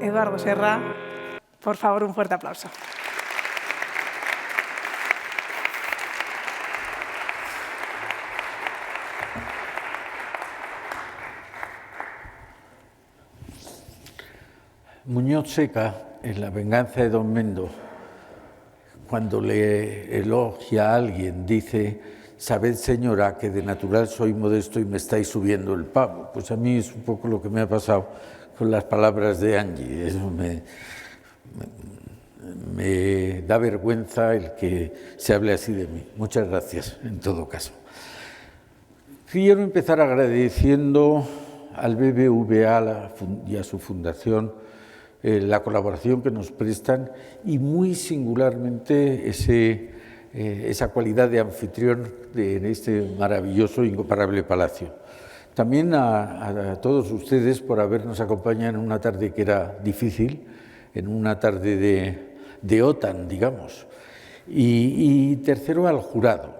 Eduardo Serra. Por favor, un fuerte aplauso. Muñoz Seca, en La venganza de Don Mendo, cuando le elogia a alguien, dice: «Sabed, señora, que de natural soy modesto y me estáis subiendo el pavo». Pues a mí es un poco lo que me ha pasado con las palabras de Angie. Eso me da vergüenza el que se hable así de mí. Muchas gracias, en todo caso. Quiero empezar agradeciendo al BBVA y a su fundación la colaboración que nos prestan y muy singularmente esa cualidad de anfitrión en este maravilloso e incomparable palacio. También a todos ustedes por habernos acompañado en una tarde que era difícil, en una tarde de OTAN, digamos. Y tercero, al jurado.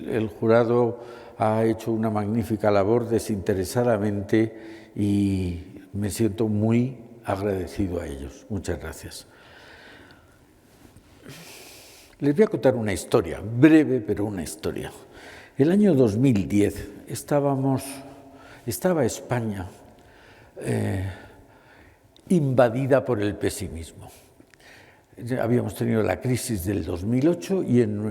El jurado ha hecho una magnífica labor desinteresadamente y me siento muy agradecido a ellos. Muchas gracias. Les voy a contar una historia, breve, pero una historia. El año 2010 estaba España invadida por el pesimismo. Habíamos tenido la crisis del 2008 y en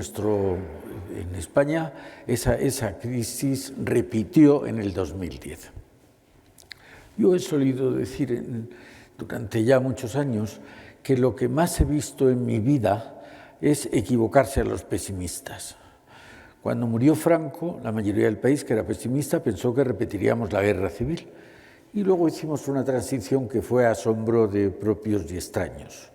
España esa crisis repitió en el 2010. Yo he solido decir durante ya muchos años que lo que más he visto en mi vida es equivocarse a los pesimistas. Cuando murió Franco, la mayoría del país, que era pesimista, pensó que repetiríamos la guerra civil. Y luego hicimos una transición que fue asombro de propios y extraños.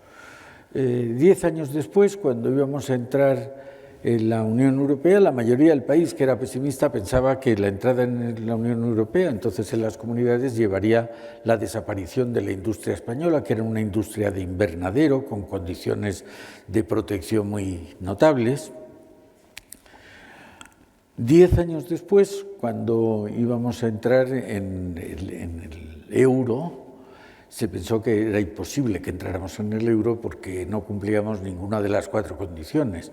10 años después, cuando íbamos a entrar en la Unión Europea, la mayoría del país, que era pesimista, pensaba que la entrada en la Unión Europea, entonces en las comunidades, llevaría la desaparición de la industria española, que era una industria de invernadero, con condiciones de protección muy notables. 10 años después, cuando íbamos a entrar en el euro, se pensó que era imposible que entráramos en el euro porque no cumplíamos ninguna de las 4 condiciones.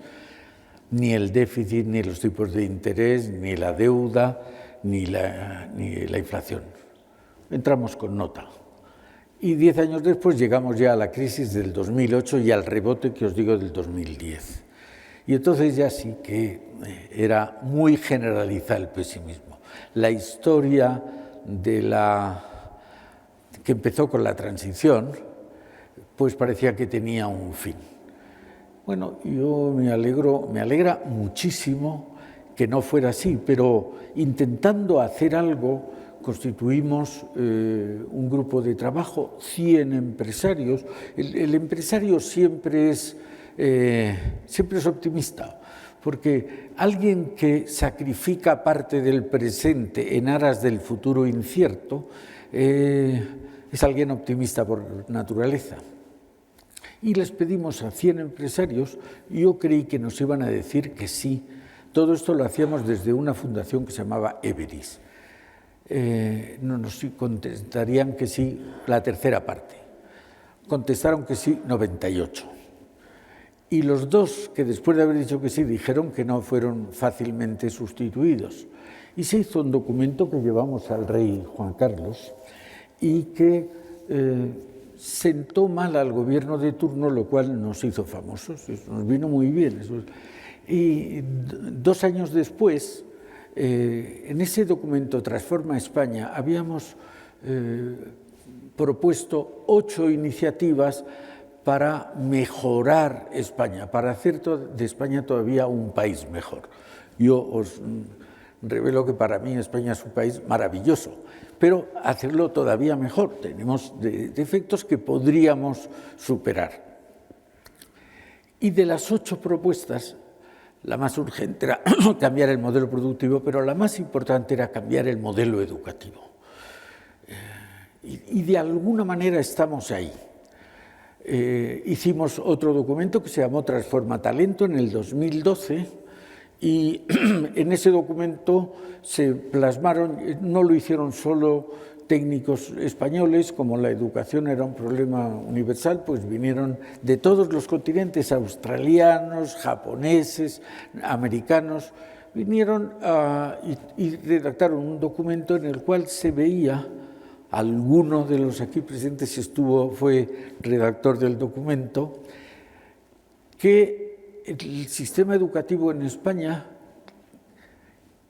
Ni el déficit, ni los tipos de interés, ni la deuda, ni la inflación. Entramos con nota. Y 10 años después llegamos ya a la crisis del 2008 y al rebote que os digo del 2010. Y entonces ya sí que era muy generalizada el pesimismo. La historia que empezó con la transición, pues parecía que tenía un fin. Bueno, yo me alegra muchísimo que no fuera así, pero intentando hacer algo, constituimos un grupo de trabajo, 100 empresarios. El empresario siempre es optimista, porque alguien que sacrifica parte del presente en aras del futuro incierto es alguien optimista por naturaleza. Y les pedimos a 100 empresarios, y yo creí que nos iban a decir que sí. Todo esto lo hacíamos desde una fundación que se llamaba Everis. No nos contestarían que sí la tercera parte. Contestaron que sí 98. Y los 2 que después de haber dicho que sí dijeron que no fueron fácilmente sustituidos. Y se hizo un documento que llevamos al rey Juan Carlos y que sentó mal al gobierno de turno, lo cual nos hizo famosos, nos vino muy bien. Y 2 años después, en ese documento Transforma España, habíamos propuesto 8 iniciativas para mejorar España, para hacer de España todavía un país mejor. Yo os revelo que para mí España es un país maravilloso, pero hacerlo todavía mejor. Tenemos defectos que podríamos superar. Y de las 8 propuestas, la más urgente era cambiar el modelo productivo, pero la más importante era cambiar el modelo educativo. Y de alguna manera estamos ahí. Hicimos otro documento que se llamó Transforma Talento en el 2012 y en ese documento se plasmaron, no lo hicieron solo técnicos españoles, como la educación era un problema universal, pues vinieron de todos los continentes, australianos, japoneses, americanos, vinieron y redactaron un documento en el cual se veía, alguno de los aquí presentes fue redactor del documento, que el sistema educativo en España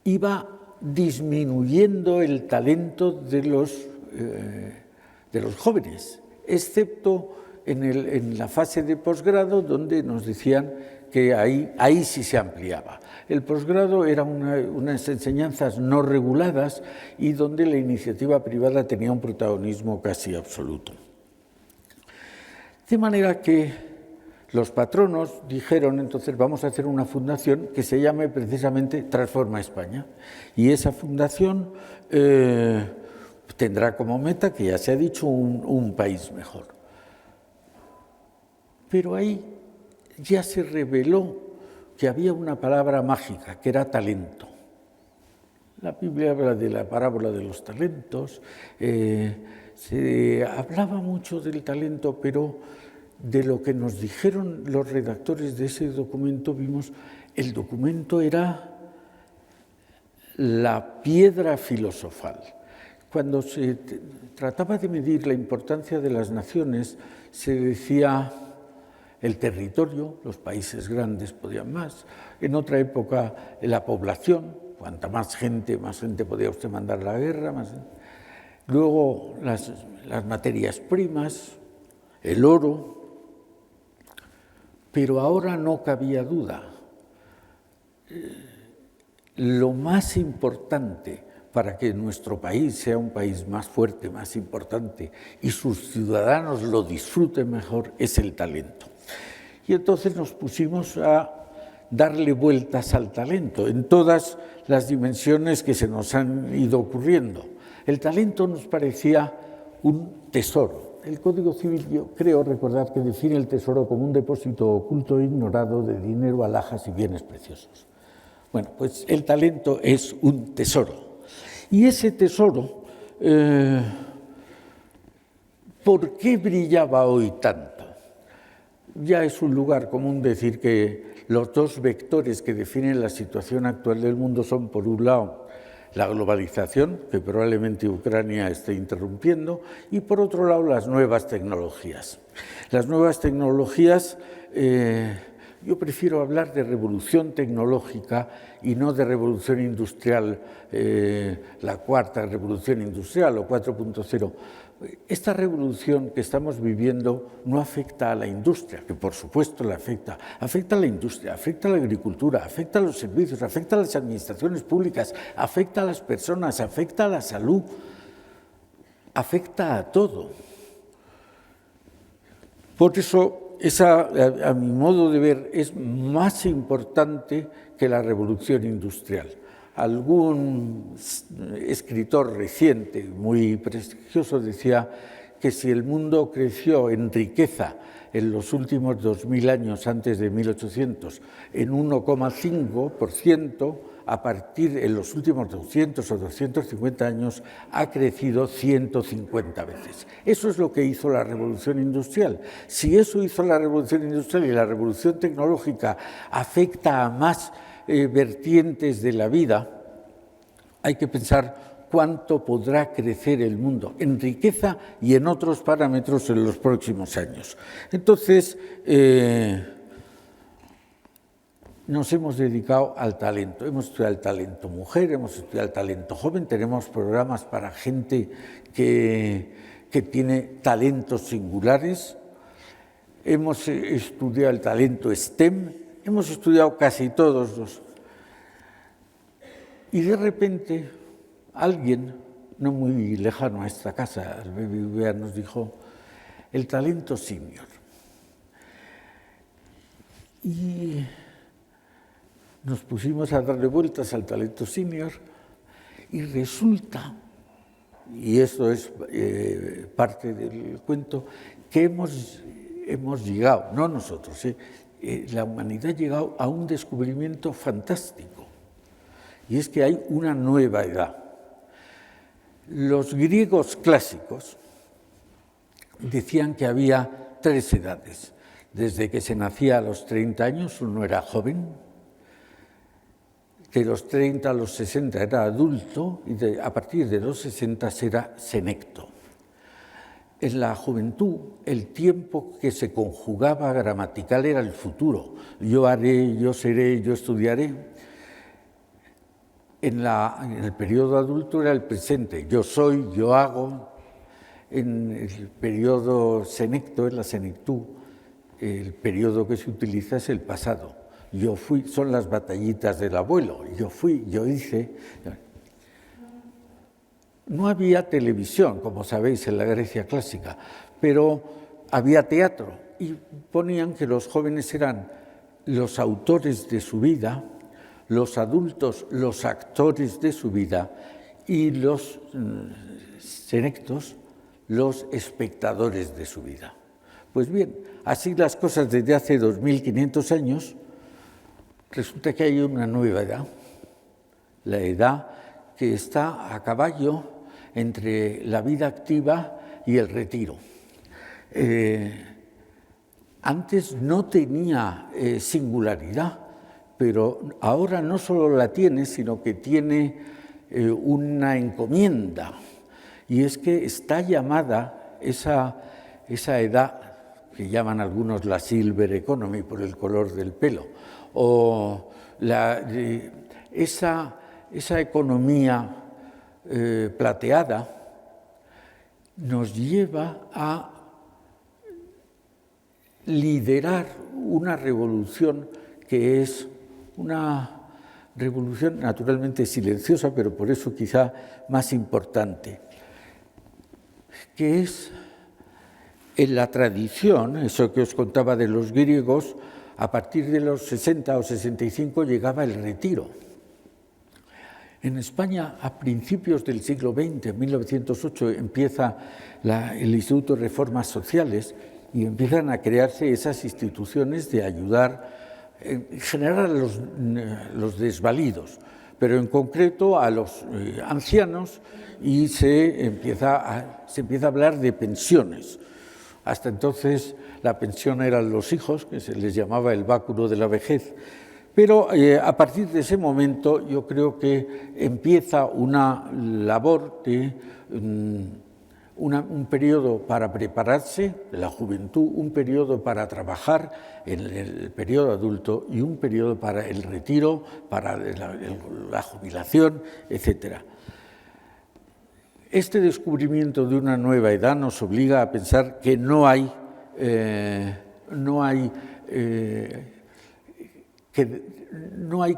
iba disminuyendo el talento de los jóvenes, excepto en la fase de posgrado, donde nos decían que ahí sí se ampliaba. El posgrado era unas enseñanzas no reguladas y donde la iniciativa privada tenía un protagonismo casi absoluto. De manera que los patronos dijeron, entonces vamos a hacer una fundación que se llame precisamente Transforma España. Y esa fundación tendrá como meta, que ya se ha dicho, un país mejor. Pero ahí ya se reveló que había una palabra mágica, que era talento. La Biblia habla de la parábola de los talentos, se hablaba mucho del talento, pero de lo que nos dijeron los redactores de ese documento, vimos, el documento era la piedra filosofal. Cuando se trataba de medir la importancia de las naciones, se decía el territorio, los países grandes podían más, en otra época la población, cuanta más gente podía usted mandar a la guerra, luego las materias primas, el oro. Pero ahora no cabía duda. Lo más importante para que nuestro país sea un país más fuerte, más importante, y sus ciudadanos lo disfruten mejor, es el talento. Y entonces nos pusimos a darle vueltas al talento en todas las dimensiones que se nos han ido ocurriendo. El talento nos parecía un tesoro. El Código Civil, yo creo recordar que define el tesoro como un depósito oculto e ignorado de dinero, alhajas y bienes preciosos. Bueno, pues el talento es un tesoro. Y ese tesoro, ¿por qué brillaba hoy tanto? Ya es un lugar común decir que los dos vectores que definen la situación actual del mundo son, por un lado, la globalización, que probablemente Ucrania esté interrumpiendo, y por otro lado las nuevas tecnologías. Las nuevas tecnologías, yo prefiero hablar de revolución tecnológica y no de revolución industrial, la cuarta revolución industrial o 4.0. Esta revolución que estamos viviendo no afecta a la industria, que por supuesto la afecta. Afecta a la industria, afecta a la agricultura, afecta a los servicios, afecta a las administraciones públicas, afecta a las personas, afecta a la salud, afecta a todo. Por eso, esa, a mi modo de ver, es más importante que la revolución industrial. Algún escritor reciente, muy prestigioso, decía que si el mundo creció en riqueza en los últimos 2000 años antes de 1800 en 1,5%, a partir de los últimos 200 o 250 años ha crecido 150 veces. Eso es lo que hizo la revolución industrial. Si eso hizo la revolución industrial y la revolución tecnológica afecta a más vertientes de la vida, hay que pensar cuánto podrá crecer el mundo en riqueza y en otros parámetros en los próximos años. Entonces, nos hemos dedicado al talento. Hemos estudiado el talento mujer, hemos estudiado el talento joven, tenemos programas para gente que tiene talentos singulares, hemos estudiado el talento STEM, hemos estudiado casi todos los. Y de repente alguien, no muy lejano a esta casa, al BBVA, nos dijo el talento senior. Y nos pusimos a darle vueltas al talento senior y resulta, y esto es parte del cuento, que hemos llegado, no nosotros, la humanidad ha llegado a un descubrimiento fantástico, y es que hay una nueva edad. Los griegos clásicos decían que había 3 edades. Desde que se nacía a los 30 años uno era joven, de los 30 a los 60 era adulto y a partir de los 60 era senecto. En la juventud, el tiempo que se conjugaba gramatical era el futuro. Yo haré, yo seré, yo estudiaré. En el periodo adulto era el presente. Yo soy, yo hago. En el periodo senecto, en la senectud, el periodo que se utiliza es el pasado. Yo fui, son las batallitas del abuelo. Yo fui, yo hice. No había televisión, como sabéis, en la Grecia clásica, pero había teatro y ponían que los jóvenes eran los autores de su vida, los adultos los actores de su vida y los senectos los espectadores de su vida. Pues bien, así las cosas desde hace 2500 años, resulta que hay una nueva edad, la edad que está a caballo entre la vida activa y el retiro. Antes no tenía singularidad, pero ahora no solo la tiene, sino que tiene una encomienda, y es que está llamada esa edad, que llaman algunos la silver economy por el color del pelo, o esa economía plateada nos lleva a liderar una revolución que es una revolución naturalmente silenciosa, pero por eso quizá más importante, que es en la tradición, eso que os contaba de los griegos, a partir de los 60 o 65 llegaba el retiro. En España, a principios del siglo XX, en 1908, empieza el Instituto de Reformas Sociales y empiezan a crearse esas instituciones de ayudar en general a los desvalidos, pero en concreto a los ancianos, y se empieza a hablar de pensiones. Hasta entonces la pensión eran los hijos, que se les llamaba el báculo de la vejez. Pero a partir de ese momento yo creo que empieza una labor de un periodo para prepararse, la juventud, un periodo para trabajar en el periodo adulto y un periodo para el retiro, para la jubilación, etc. Este descubrimiento de una nueva edad nos obliga a pensar que no hay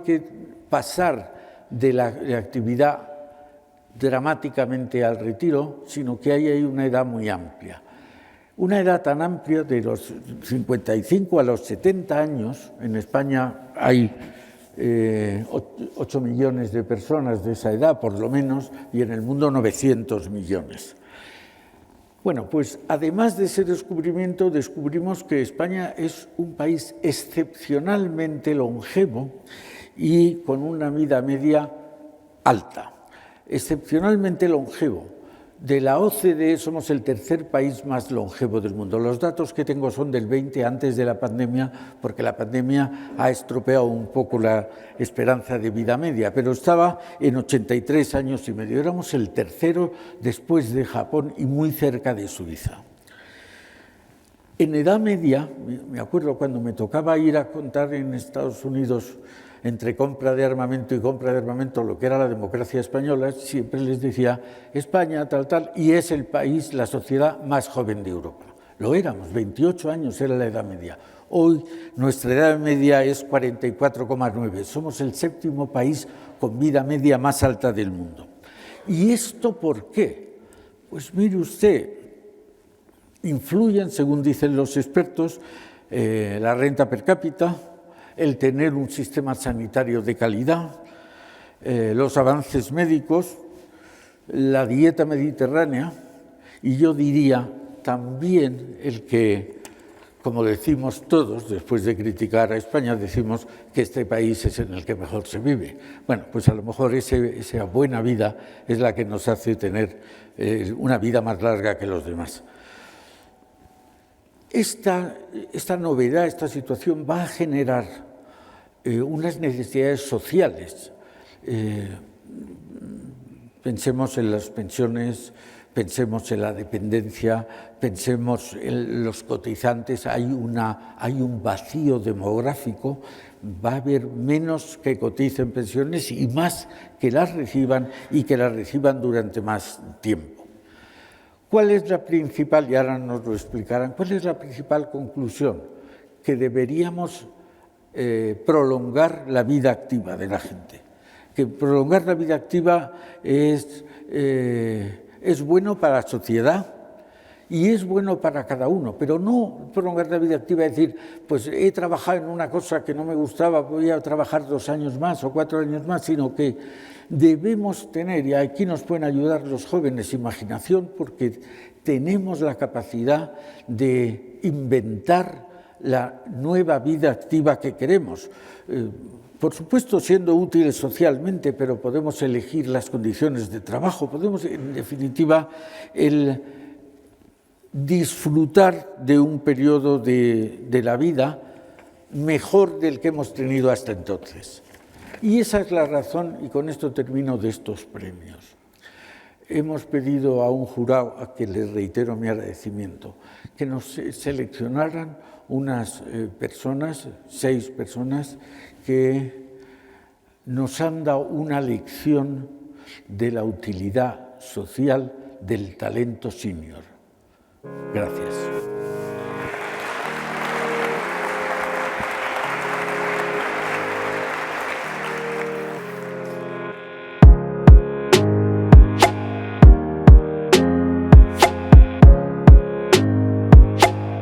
que pasar de la actividad dramáticamente al retiro, sino que hay una edad muy amplia. Una edad tan amplia, de los 55 a los 70 años, en España hay 8 millones de personas de esa edad, por lo menos, y en el mundo 900 millones. Bueno, pues además de ese descubrimiento, descubrimos que España es un país excepcionalmente longevo y con una vida media alta. Excepcionalmente longevo. De la OCDE somos el tercer país más longevo del mundo. Los datos que tengo son del 20, antes de la pandemia, porque la pandemia ha estropeado un poco la esperanza de vida media, pero estaba en 83 años y medio. Éramos el tercero después de Japón y muy cerca de Suiza. En edad media, me acuerdo cuando me tocaba ir a contar en Estados Unidos entre compra de armamento y compra de armamento lo que era la democracia española, siempre les decía España, tal, y es el país, la sociedad más joven de Europa. Lo éramos, 28 años era la edad media. Hoy nuestra edad media es 44,9. Somos el séptimo país con vida media más alta del mundo. ¿Y esto por qué? Pues mire usted, influyen, según dicen los expertos, la renta per cápita, el tener un sistema sanitario de calidad, los avances médicos, la dieta mediterránea, y yo diría también el que como decimos todos, después de criticar a España, decimos que este país es en el que mejor se vive. Bueno, pues a lo mejor esa buena vida es la que nos hace tener una vida más larga que los demás. Esta novedad, esta situación va a generar unas necesidades sociales. Pensemos en las pensiones, pensemos en la dependencia, pensemos en los cotizantes, hay un vacío demográfico, va a haber menos que coticen pensiones y más que las reciban y que las reciban durante más tiempo. ¿Cuál es la principal, y ahora nos lo explicarán, cuál es la principal conclusión? Que deberíamos prolongar la vida activa de la gente. Que prolongar la vida activa es bueno para la sociedad y es bueno para cada uno, pero no prolongar la vida activa, es decir, pues he trabajado en una cosa que no me gustaba, voy a trabajar 2 años más o 4 años más, sino que debemos tener, y aquí nos pueden ayudar los jóvenes, imaginación, porque tenemos la capacidad de inventar la nueva vida activa que queremos. Por supuesto, siendo útiles socialmente, pero podemos elegir las condiciones de trabajo, podemos, en definitiva, disfrutar de un periodo de la vida mejor del que hemos tenido hasta entonces. Y esa es la razón, y con esto termino, de estos premios. Hemos pedido a un jurado, a que les reitero mi agradecimiento, que nos seleccionaran unas personas, 6 personas, que nos han dado una lección de la utilidad social del talento senior. Gracias.